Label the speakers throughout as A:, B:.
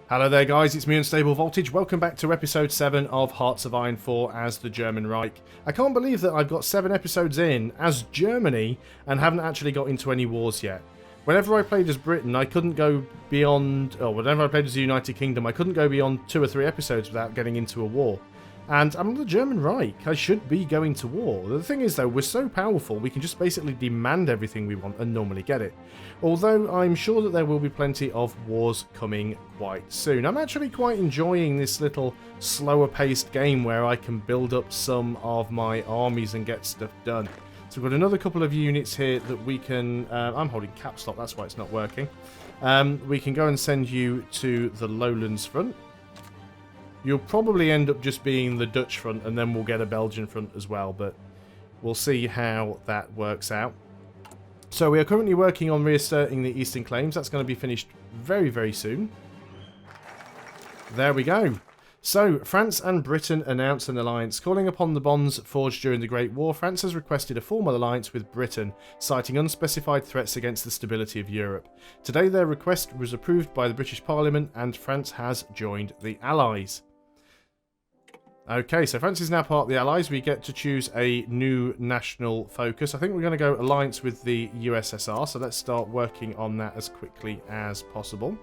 A: Hello there guys, it's me Unstable Voltage. Welcome back to episode 7 of Hearts of Iron 4 as the German Reich. I can't believe that I've got 7 episodes in as Germany and haven't actually got into any wars yet. Whenever I played as Britain, I couldn't go beyond, whenever I played as the United Kingdom, I couldn't go beyond 2 or 3 episodes without getting into a war. And I'm the German Reich. I should be going to war. The thing is though, we're so powerful we can just basically demand everything we want and normally get it. Although I'm sure that there will be plenty of wars coming quite soon. I'm actually quite enjoying this little slower paced game where I can build up some of my armies and get stuff done. So we've got another couple of units here that we can... I'm holding caps lock, that's why it's not working. We can go and send you to the Lowlands front. You'll probably end up just being the Dutch front, and then we'll get a Belgian front as well, but we'll see how that works out. So we are currently working on reasserting the Eastern Claims. That's going to be finished very, very soon. There we go. So, France and Britain announce an alliance. Calling upon the bonds forged during the Great War, France has requested a formal alliance with Britain, citing unspecified threats against the stability of Europe. Today their request was approved by the British Parliament, and France has joined the Allies. Okay, so France is now part of the Allies. We get to choose a new national focus. I think we're going to go alliance with the USSR, so let's start working on that as quickly as possible.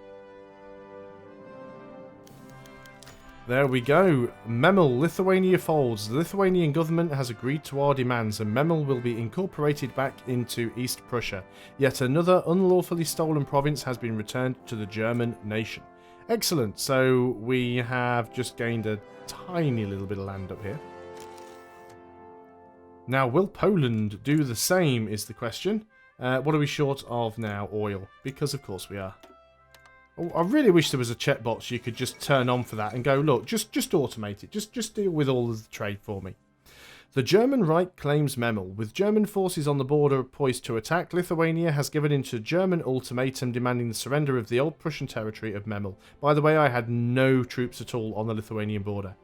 A: There we go. Memel, Lithuania folds. The Lithuanian government has agreed to our demands, and Memel will be incorporated back into East Prussia. Yet another unlawfully stolen province has been returned to the German nation. Excellent. So we have just gained a tiny little bit of land up here. Now, will Poland do the same is the question. What are we short of now? Oil. Because of course we are. Oh, I really wish there was a checkbox you could just turn on for that and go, look, just automate it. Just deal with all of the trade for me. The German Reich claims Memel. With German forces on the border poised to attack, Lithuania has given in to German ultimatum demanding the surrender of the old Prussian territory of Memel. By the way, I had no troops at all on the Lithuanian border.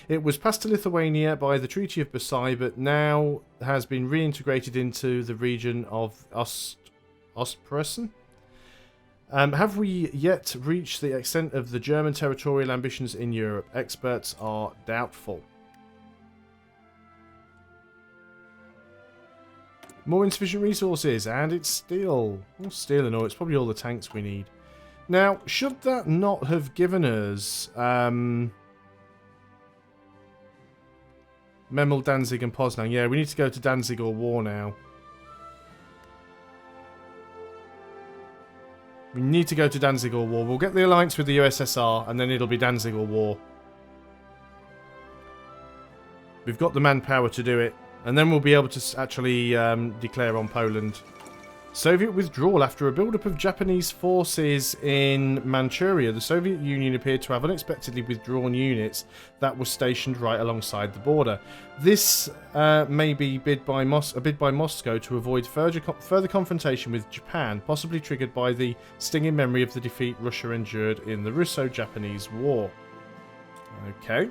A: It was passed to Lithuania by the Treaty of Versailles, but now has been reintegrated into the region of Ostpreußen. Have we yet reached the extent of the German territorial ambitions in Europe? Experts are doubtful. More insufficient resources, and it's steel. Oh, steel and all. It's probably all the tanks we need. Now, should that not have given us Memel, Danzig, and Poznan? Yeah, we need to go to Danzig or war now. We need to go to Danzig or war. We'll get the alliance with the USSR, and then it'll be Danzig or war. We've got the manpower to do it. And then we'll be able to actually declare on Poland. Soviet withdrawal. After a build-up of Japanese forces in Manchuria, the Soviet Union appeared to have unexpectedly withdrawn units that were stationed right alongside the border. This may be a bid by Moscow to avoid further confrontation with Japan, possibly triggered by the stinging memory of the defeat Russia endured in the Russo-Japanese War. Okay.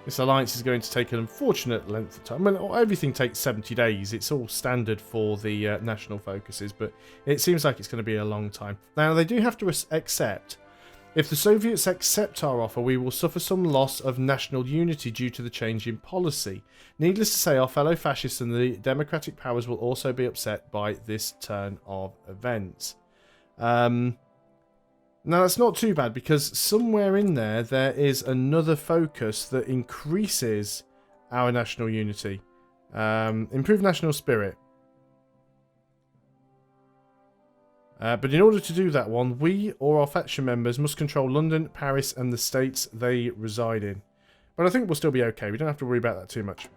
A: This alliance is going to take an unfortunate length of time. Well, everything takes 70 days. It's all standard for the national focuses, but it seems like it's going to be a long time. Now, they do have to accept. If the Soviets accept our offer, we will suffer some loss of national unity due to the change in policy. Needless to say, our fellow fascists and the democratic powers will also be upset by this turn of events. Now, that's not too bad, because somewhere in there is another focus that increases our national unity. Improve national spirit. But in order to do that one, we or our faction members must control London, Paris, and the states they reside in. But I think we'll still be okay. We don't have to worry about that too much.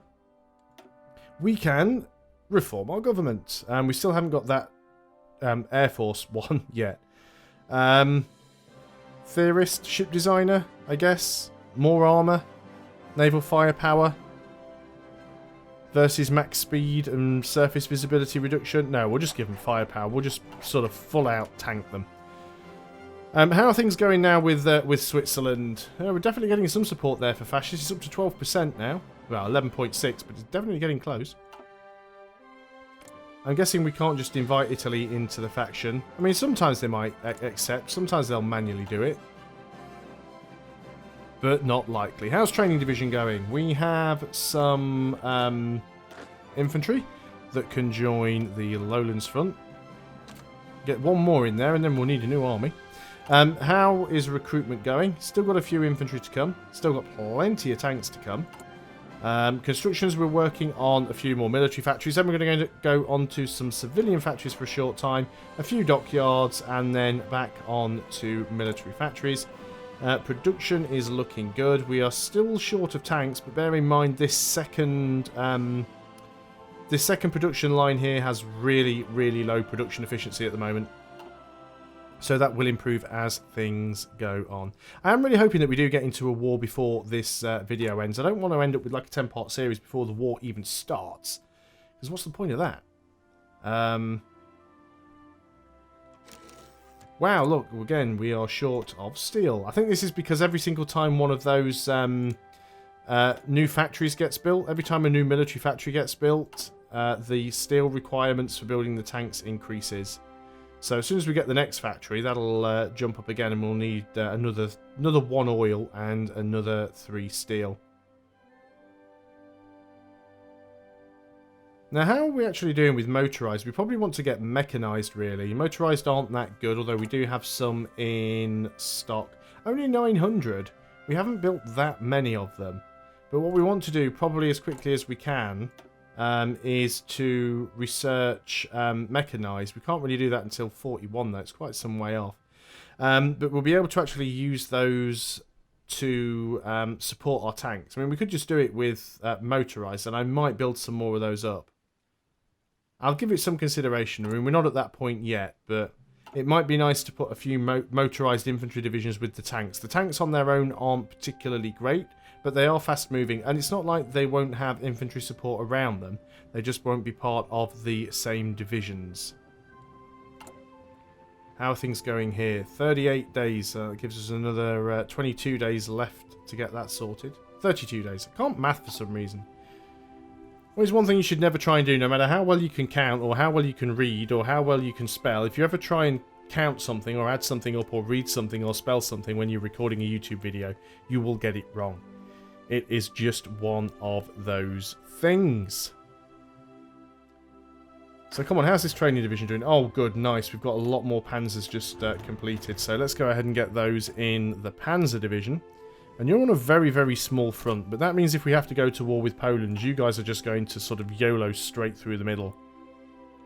A: We can reform our government. We still haven't got that Air Force one yet. Theorist, ship designer, I guess. More armor, naval firepower versus max speed and surface visibility reduction. No, we'll just give them firepower. We'll just sort of full out tank them. How are things going now with Switzerland? We're definitely getting some support there for fascists. It's up to 12% now. Well, 11.6, but it's definitely getting close. I'm guessing we can't just invite Italy into the faction. I mean, sometimes they might accept, sometimes they'll manually do it. But not likely. How's training division going? We have some infantry that can join the Lowlands front. Get one more in there and then we'll need a new army. How is recruitment going? Still got a few infantry to come. Still got plenty of tanks to come. Constructions, we're working on a few more military factories. Then we're going to go on to some civilian factories for a short time. A few dockyards and then back on to military factories. Production is looking good. We are still short of tanks, but bear in mind this second production line here has really, really low production efficiency at the moment. So that will improve as things go on. I am really hoping that we do get into a war before this video ends. I don't want to end up with like a 10-part series before the war even starts. Because what's the point of that? Wow, look, again, we are short of steel. I think this is because every single time one of those new factories gets built, every time a new military factory gets built, the steel requirements for building the tanks increases. So as soon as we get the next factory, that'll jump up again, and we'll need another 1 oil and another 3 steel. Now, how are we actually doing with motorised? We probably want to get mechanised, really. Motorised aren't that good, although we do have some in stock. Only 900. We haven't built that many of them. But what we want to do, probably as quickly as we can, is to research mechanised. We can't really do that until 41, though. It's quite some way off. But we'll be able to actually use those to support our tanks. I mean, we could just do it with motorised, and I might build some more of those up. I'll give it some consideration. I mean, we're not at that point yet, but it might be nice to put a few motorised infantry divisions with the tanks. The tanks on their own aren't particularly great, but they are fast moving, and it's not like they won't have infantry support around them. They just won't be part of the same divisions. How are things going here? 38 days. That gives us another 22 days left to get that sorted. 32 days. I can't math for some reason. Always one thing you should never try and do, no matter how well you can count, or how well you can read, or how well you can spell. If you ever try and count something, or add something up, or read something, or spell something when you're recording a YouTube video, you will get it wrong. It is just one of those things. So come on, how's this training division doing? Oh, good, nice. We've got a lot more panzers just completed. So let's go ahead and get those in the panzer division. And you're on a very, very small front. But that means if we have to go to war with Poland, you guys are just going to sort of YOLO straight through the middle.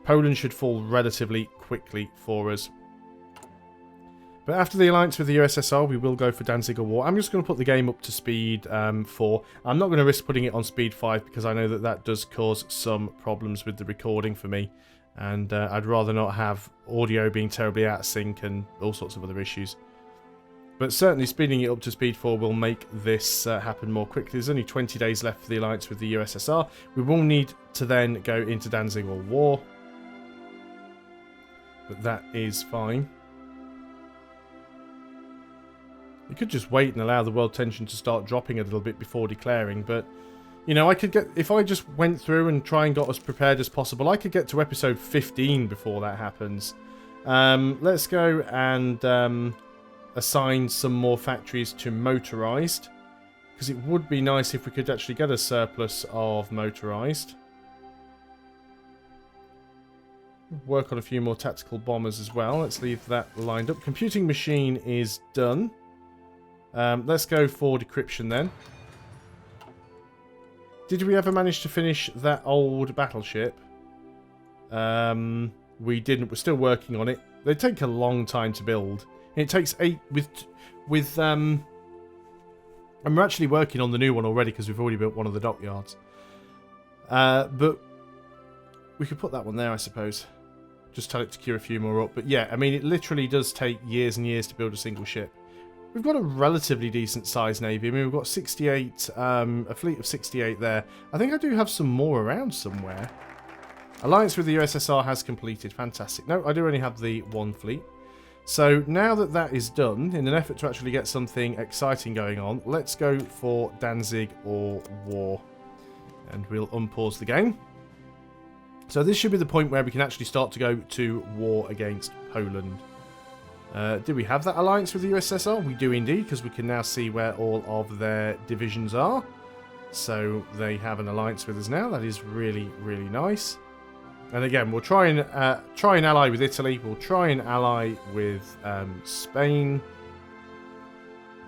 A: Poland should fall relatively quickly for us. But after the alliance with the USSR, we will go for Danziger War. I'm just going to put the game up to speed 4. I'm not going to risk putting it on speed 5 because I know that that does cause some problems with the recording for me. And I'd rather not have audio being terribly out of sync and all sorts of other issues. But certainly speeding it up to speed 4 will make this happen more quickly. There's only 20 days left for the alliance with the USSR. We will need to then go into Danziger War. But that is fine. You could just wait and allow the world tension to start dropping a little bit before declaring, but, you know, I could get, if I just went through and try and got as prepared as possible, I could get to episode 15 before that happens. Let's go and assign some more factories to motorised, because it would be nice if we could actually get a surplus of motorised. Work on a few more tactical bombers as well. Let's leave that lined up. Computing machine is done. Let's go for decryption then. Did we ever manage to finish that old battleship? We didn't. We're still working on it. They take a long time to build. It takes 8 with and we're actually working on the new one already because we've already built one of the dockyards. But we could put that one there, I suppose. Just tell it to queue a few more up. But yeah, I mean, it literally does take years and years to build a single ship. We've got a relatively decent sized navy. I mean, we've got 68, a fleet of 68 there. I think I do have some more around somewhere. Alliance with the USSR has completed. Fantastic. No, I do only have the one fleet. So now that that is done, in an effort to actually get something exciting going on, let's go for Danzig or War. And we'll unpause the game. So this should be the point where we can actually start to go to war against Poland. Did we have that alliance with the USSR? We do indeed, because we can now see where all of their divisions are. So they have an alliance with us now. That is really, really nice. And again, we'll try and ally with Italy. We'll try and ally with Spain.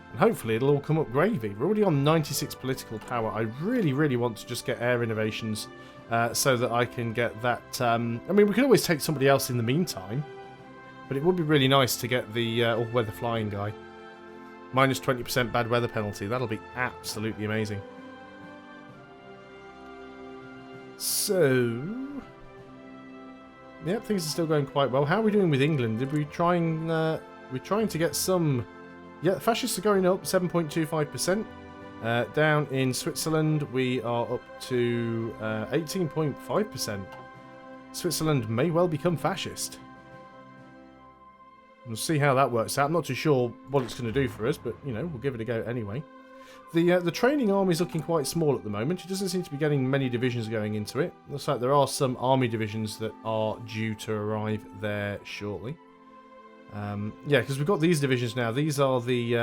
A: And hopefully it'll all come up gravy. We're already on 96 political power. I really, really want to just get air innovations so that I can get that... I mean, we can always take somebody else in the meantime. But it would be really nice to get the all-weather flying guy. Minus 20% bad weather penalty. That'll be absolutely amazing. So... Yep, things are still going quite well. How are we doing with England? Did we try and... we're trying to get some... Yeah, fascists are going up 7.25%. Down in Switzerland, we are up to 18.5%. Switzerland may well become fascist. We'll see how that works out. I'm not too sure what it's going to do for us, but, you know, we'll give it a go anyway. The training army is looking quite small at the moment. It doesn't seem to be getting many divisions going into it. Looks like there are some army divisions that are due to arrive there shortly. Yeah, because we've got these divisions now. These are the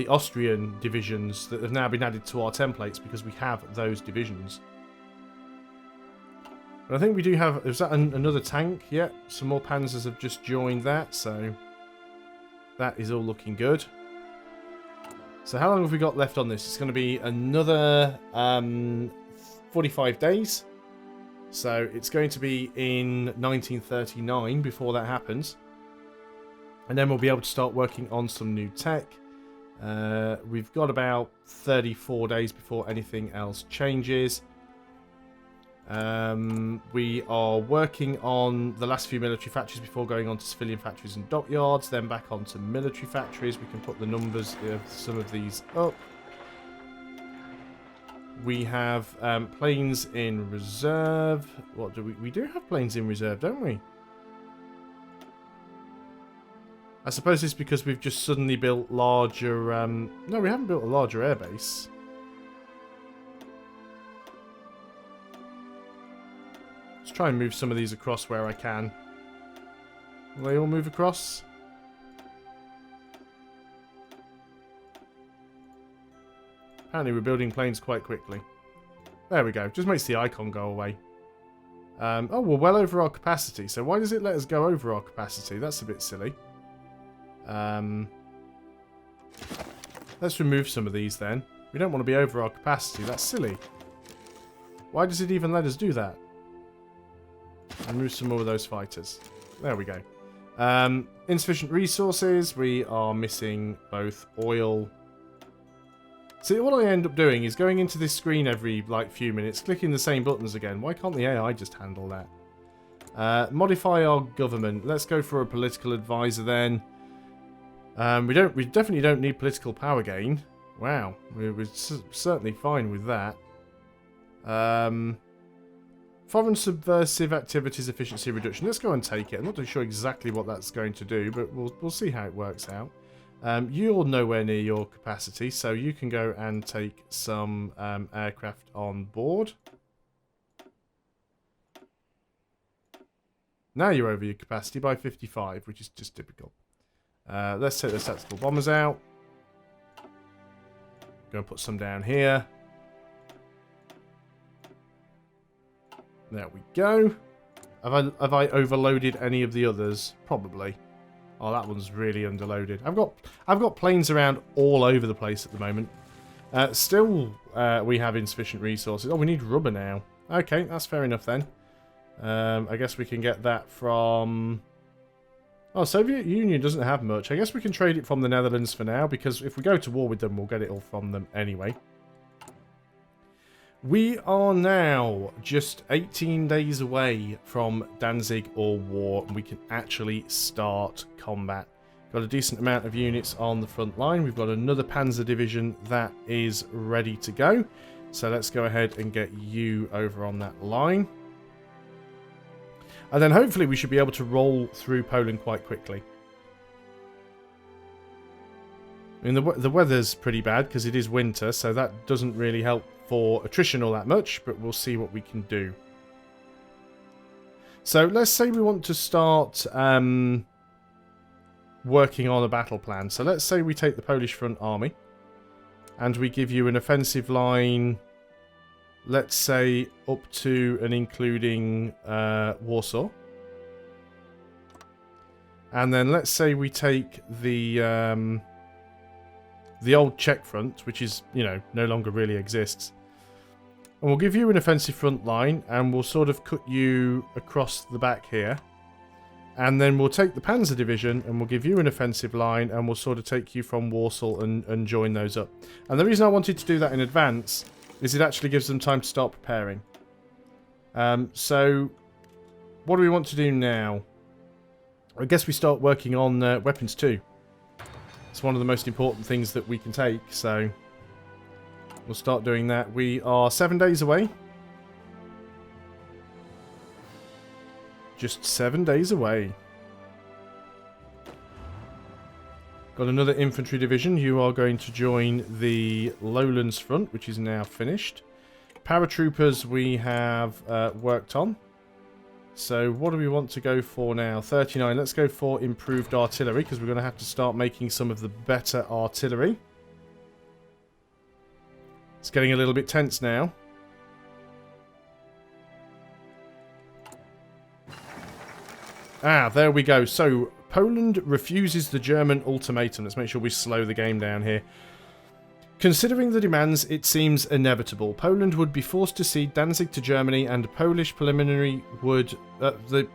A: Austrian divisions that have now been added to our templates because we have those divisions. But I think we do have... Is that another tank? Yeah, some more panzers have just joined that, so that is all looking good. So how long have we got left on this? It's going to be another 45 days. So it's going to be in 1939 before that happens. And then we'll be able to start working on some new tech. We've got about 34 days before anything else changes. We are working on the last few military factories before going on to civilian factories and dockyards, then back onto military factories. We can put the numbers of some of these up. We have planes in reserve. What do we do have planes in reserve, don't we? I suppose it's because we've just suddenly built larger... No, we haven't built a larger airbase. Let's try and move some of these across where I can. Will they all move across? Apparently we're building planes quite quickly. There we go. Just makes the icon go away. Oh, we're well over our capacity. So why does it let us go over our capacity? That's a bit silly. Let's remove some of these then. We don't want to be over our capacity. That's silly. Why does it even let us do that? Remove some more of those fighters. There we go. Insufficient resources. We are missing both oil. See, what I end up doing is going into this screen every, like, few minutes, clicking the same buttons again. Why can't the AI just handle that? Modify our government. Let's go for a political advisor then. We definitely don't need political power gain. Wow, we're certainly fine with that. Foreign subversive activities efficiency reduction. Let's go and take it. I'm not too sure exactly what that's going to do, but we'll see how it works out. You're nowhere near your capacity, so you can go and take some aircraft on board. Now you're over your capacity by 55, which is just typical. Let's take those tactical bombers out. Go and put some down here. There we go. Have I overloaded any of the others? Probably. Oh, that one's really underloaded. I've got planes around all over the place at the moment. Still, we have insufficient resources. Oh, we need rubber now. Okay, that's fair enough then. I guess we can get that from... Oh, Soviet Union doesn't have much. I guess we can trade it from the Netherlands for now, because if we go to war with them, we'll get it all from them anyway. We are now just 18 days away from Danzig or war, and we can actually start combat. Got a decent amount of units on the front line. We've got another Panzer division that is ready to go. So let's go ahead and get you over on that line. And then hopefully we should be able to roll through Poland quite quickly. I mean, the weather's pretty bad because it is winter, so that doesn't really help for attrition all that much, but we'll see what we can do. So let's say we want to start working on a battle plan. So let's say we take the Polish Front Army and we give you an offensive line, let's say up to and including Warsaw. And then let's say we take the old Czech front, which is, you know, no longer really exists. And we'll give you an offensive front line, and we'll sort of cut you across the back here. And then we'll take the Panzer Division, and we'll give you an offensive line, and we'll sort of take you from Warsaw and join those up. And the reason I wanted to do that in advance is it actually gives them time to start preparing. So, what do we want to do now? I guess we start working on weapons too. It's one of the most important things that we can take, so we'll start doing that. We are 7 days away. Just 7 days away. Got another infantry division. You are going to join the Lowlands front, which is now finished. Paratroopers we have worked on. So what do we want to go for now? 39. Let's go for improved artillery, because we're going to have to start making some of the better artillery. It's getting a little bit tense now. Ah, there we go. So Poland refuses the German ultimatum. Let's make sure we slow the game down here. Considering the demands, it seems inevitable. Poland would be forced to cede Danzig to Germany, and a Polish preliminary would... And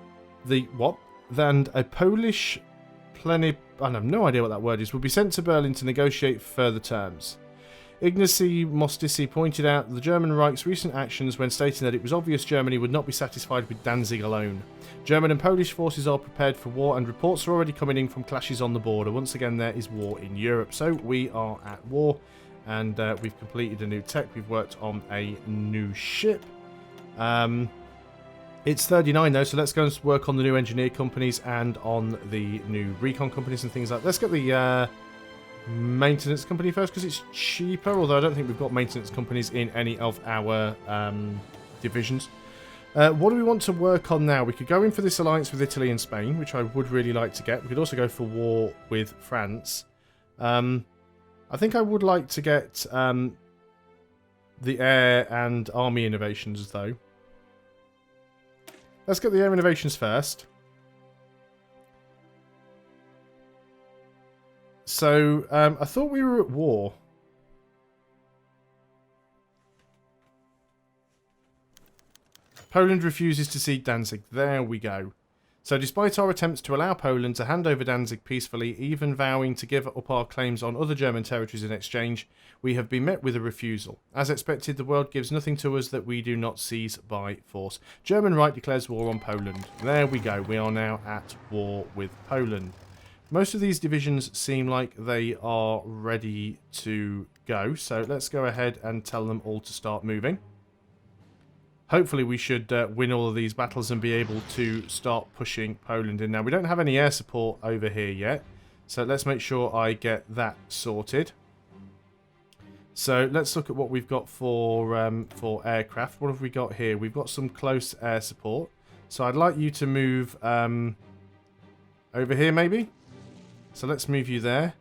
A: a Polish I have no idea what that word is, would be sent to Berlin to negotiate further terms. Ignacy Mostici pointed out the German Reich's recent actions when stating that it was obvious Germany would not be satisfied with Danzig alone. German and Polish forces are prepared for war, and reports are already coming in from clashes on the border. Once again, there is war in Europe. So we are at war. And we've completed a new tech. We've worked on a new ship. It's 39 though, so let's go and work on the new engineer companies and on the new recon companies and things like that. Let's get the maintenance company first, because it's cheaper, although I don't think we've got maintenance companies in any of our divisions. What do we want to work on now? We could go in for this alliance with Italy and Spain, which I would really like to get. We could also go for war with France. I think I would like to get the air and army innovations, though. Let's get the air innovations first. So, I thought we were at war. Poland refuses to cede Danzig. There we go. So despite our attempts to allow Poland to hand over Danzig peacefully, even vowing to give up our claims on other German territories in exchange, we have been met with a refusal. As expected, the world gives nothing to us that we do not seize by force. German Reich declares war on Poland. There we go. We are now at war with Poland. Most of these divisions seem like they are ready to go. So let's go ahead and tell them all to start moving. Hopefully we should win all of these battles and be able to start pushing Poland in. Now, we don't have any air support over here yet, so let's make sure I get that sorted. So let's look at what we've got for aircraft. What have we got here? We've got some close air support. So I'd like you to move over here, maybe? So let's move you there.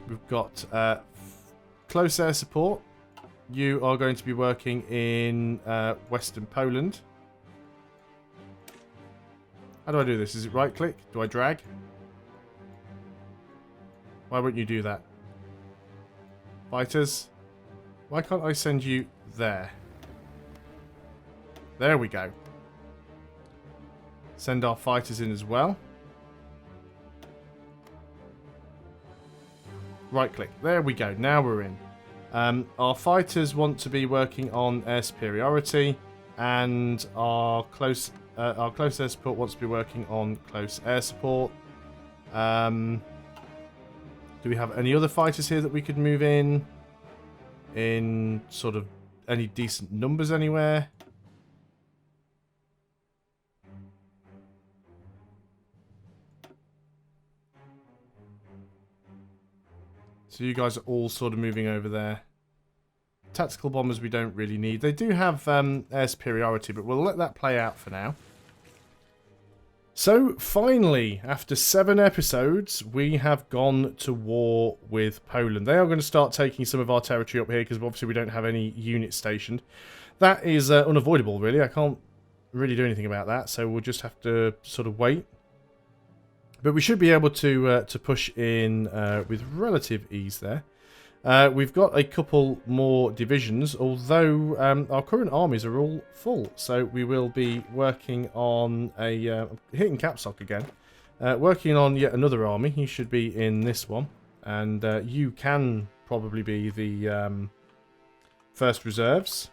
A: We've got close air support. You are going to be working in Western Poland. How do I do this? Is it right click? Do I drag? Why won't you do that? Fighters. Why can't I send you there? There we go. Send our fighters in as well. Right click. There we go. Now we're in. Our fighters want to be working on air superiority, and our close air support wants to be working on close air support. Do we have any other fighters here that we could move in sort of any decent numbers anywhere? So you guys are all sort of moving over there. Tactical bombers we don't really need. They do have air superiority, but we'll let that play out for now. So, finally, after 7 episodes, we have gone to war with Poland. They are going to start taking some of our territory up here, because obviously we don't have any units stationed. That is unavoidable, really. I can't really do anything about that, so we'll just have to sort of wait. But we should be able to push in with relative ease there. We've got a couple more divisions, although our current armies are all full. So we will be working on a... hitting caps lock again. Working on yet another army. He should be in this one. And you can probably be the first reserves.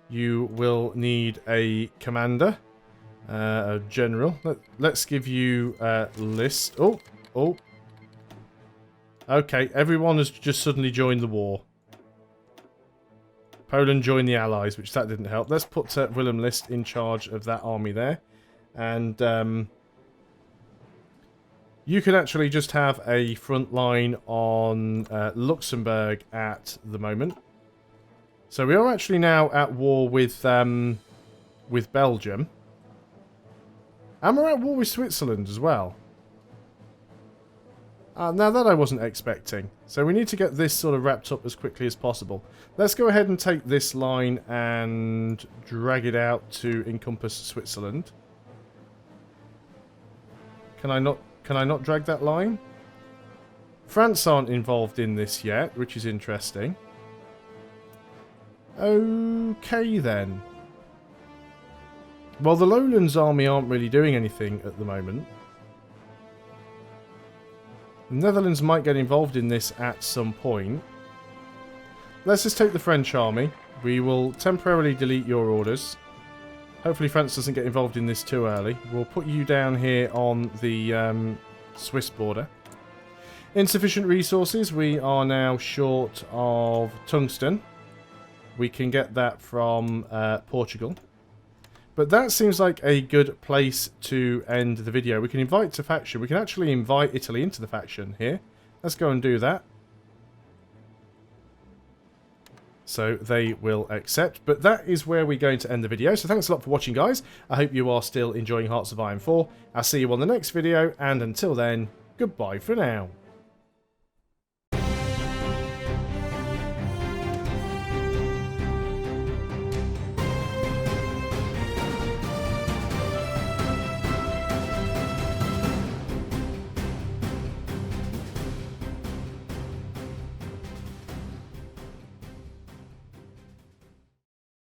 A: You will need a commander. A general. Let's give you a list. Oh. Okay, everyone has just suddenly joined the war. Poland joined the Allies, which that didn't help. Let's put Willem List in charge of that army there. And you can actually just have a front line on Luxembourg at the moment. So we are actually now at war with Belgium. And we're at war with Switzerland as well. Now that I wasn't expecting. So we need to get this sort of wrapped up as quickly as possible. Let's go ahead and take this line and drag it out to encompass Switzerland. Can I not drag that line? France aren't involved in this yet, which is interesting. Okay then. Well, the Lowlands army aren't really doing anything at the moment. The Netherlands might get involved in this at some point. Let's just take the French army. We will temporarily delete your orders. Hopefully France doesn't get involved in this too early. We'll put you down here on the Swiss border. Insufficient resources. We are now short of tungsten. We can get that from Portugal. But that seems like a good place to end the video. We can invite to faction. We can actually invite Italy into the faction here. Let's go and do that. So they will accept. But that is where we're going to end the video. So thanks a lot for watching, guys. I hope you are still enjoying Hearts of Iron 4. I'll see you on the next video. And until then, goodbye for now.